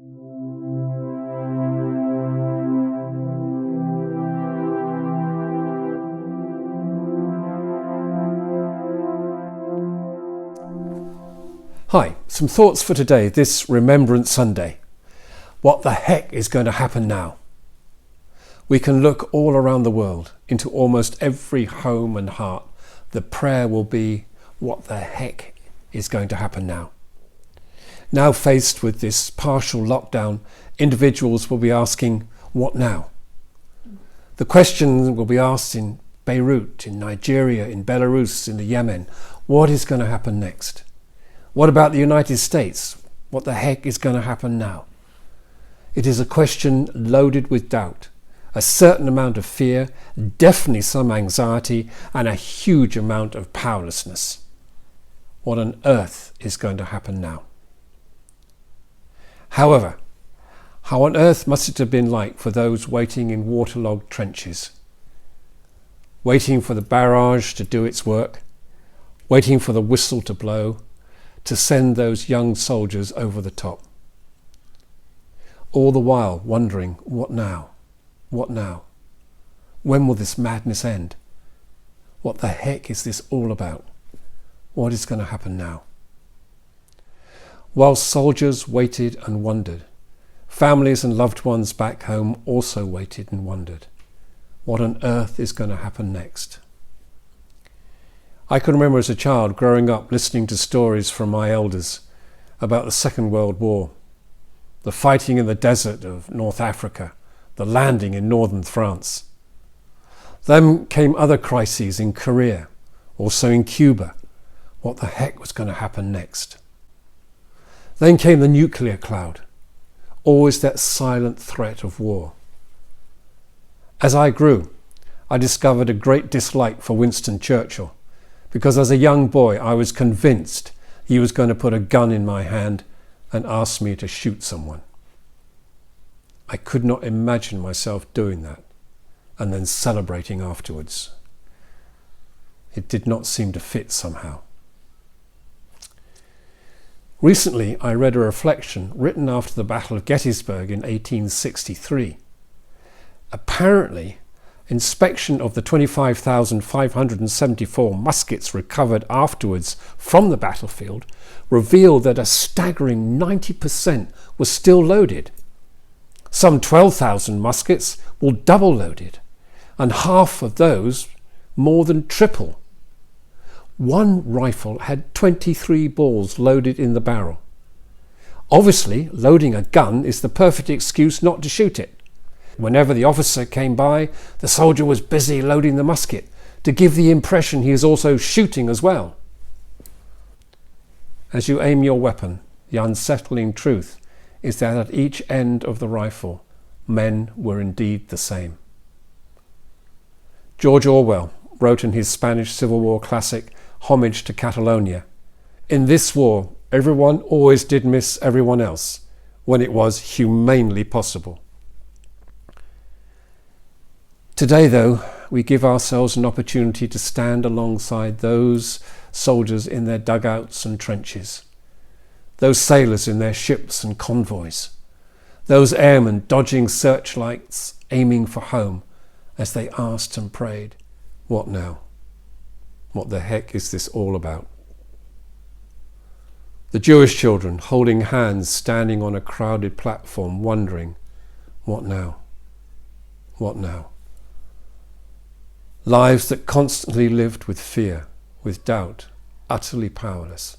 Hi, some thoughts for today, this Remembrance Sunday. What the heck is going to happen now? We can look all around the world, into almost every home and heart. The prayer will be, what the heck is going to happen now? Now faced with this partial lockdown, individuals will be asking, what now? The question will be asked in Beirut, in Nigeria, in Belarus, in the Yemen. What is going to happen next? What about the United States? What the heck is going to happen now? It is a question loaded with doubt, a certain amount of fear, definitely some anxiety, and a huge amount of powerlessness. What on earth is going to happen now? However, how on earth must it have been like for those waiting in waterlogged trenches? Waiting for the barrage to do its work, waiting for the whistle to blow, to send those young soldiers over the top. All the while wondering, what now? What now? When will this madness end? What the heck is this all about? What is going to happen now? While soldiers waited and wondered, families and loved ones back home also waited and wondered. What on earth is going to happen next? I can remember as a child growing up listening to stories from my elders about the Second World War, the fighting in the desert of North Africa, the landing in northern France. Then came other crises in Korea, also in Cuba. What the heck was going to happen next? Then came the nuclear cloud, always that silent threat of war. As I grew, I discovered a great dislike for Winston Churchill, because as a young boy I was convinced he was going to put a gun in my hand and ask me to shoot someone. I could not imagine myself doing that and then celebrating afterwards. It did not seem to fit somehow. Recently I read a reflection written after the Battle of Gettysburg in 1863. Apparently, inspection of the 25,574 muskets recovered afterwards from the battlefield revealed that a staggering 90% was still loaded. Some 12,000 muskets were double loaded, and half of those more than triple. One rifle had 23 balls loaded in the barrel. Obviously, loading a gun is the perfect excuse not to shoot it. Whenever the officer came by, the soldier was busy loading the musket to give the impression he is also shooting as well. As you aim your weapon, the unsettling truth is that at each end of the rifle, men were indeed the same. George Orwell wrote in his Spanish Civil War classic, Homage to Catalonia, "In this war, everyone always did miss everyone else, when it was humanely possible." Today, though, we give ourselves an opportunity to stand alongside those soldiers in their dugouts and trenches, those sailors in their ships and convoys, those airmen dodging searchlights, aiming for home, as they asked and prayed, what now? What the heck is this all about? The Jewish children holding hands, standing on a crowded platform, wondering, what now? What now? Lives that constantly lived with fear, with doubt, utterly powerless.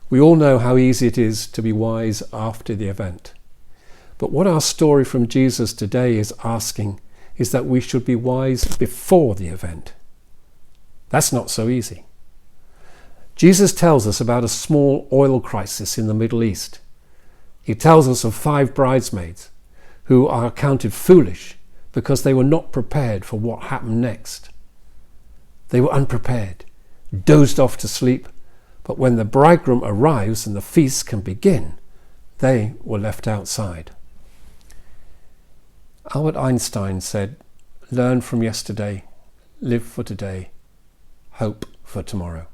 We all know how easy it is to be wise after the event. But what our story from Jesus today is asking is that we should be wise before the event. That's not so easy. Jesus tells us about a small oil crisis in the Middle East. He tells us of 5 bridesmaids who are counted foolish because they were not prepared for what happened next. They were unprepared, dozed off to sleep, but when the bridegroom arrives and the feast can begin, they were left outside. Albert Einstein said, "Learn from yesterday, live for today, hope for tomorrow."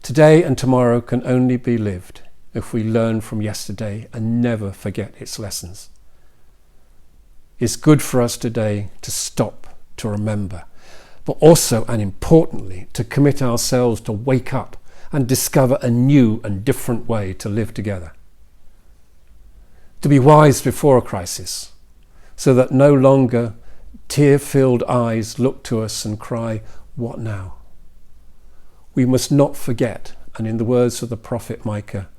Today and tomorrow can only be lived if we learn from yesterday and never forget its lessons. It's good for us today to stop, to remember, but also and importantly to commit ourselves to wake up and discover a new and different way to live together. To be wise before a crisis, so that no longer tear-filled eyes look to us and cry, "What now?" We must not forget, and in the words of the prophet Micah,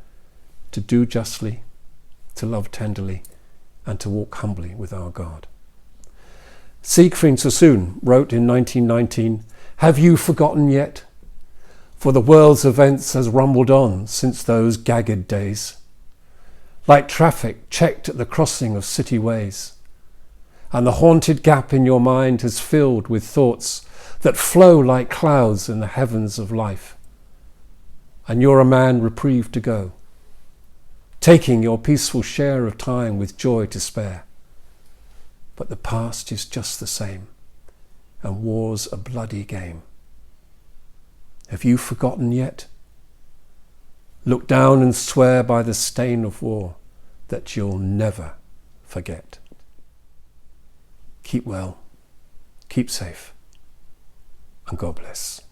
to do justly, to love tenderly, and to walk humbly with our God. Siegfried Sassoon wrote in 1919, "Have you forgotten yet? For the world's events has rumbled on since those gagged days, like traffic checked at the crossing of city ways. And the haunted gap in your mind has filled with thoughts that flow like clouds in the heavens of life. And you're a man reprieved to go, taking your peaceful share of time with joy to spare. But the past is just the same, and war's a bloody game. Have you forgotten yet? Look down and swear by the stain of war that you'll never forget." Keep well, keep safe, and God bless.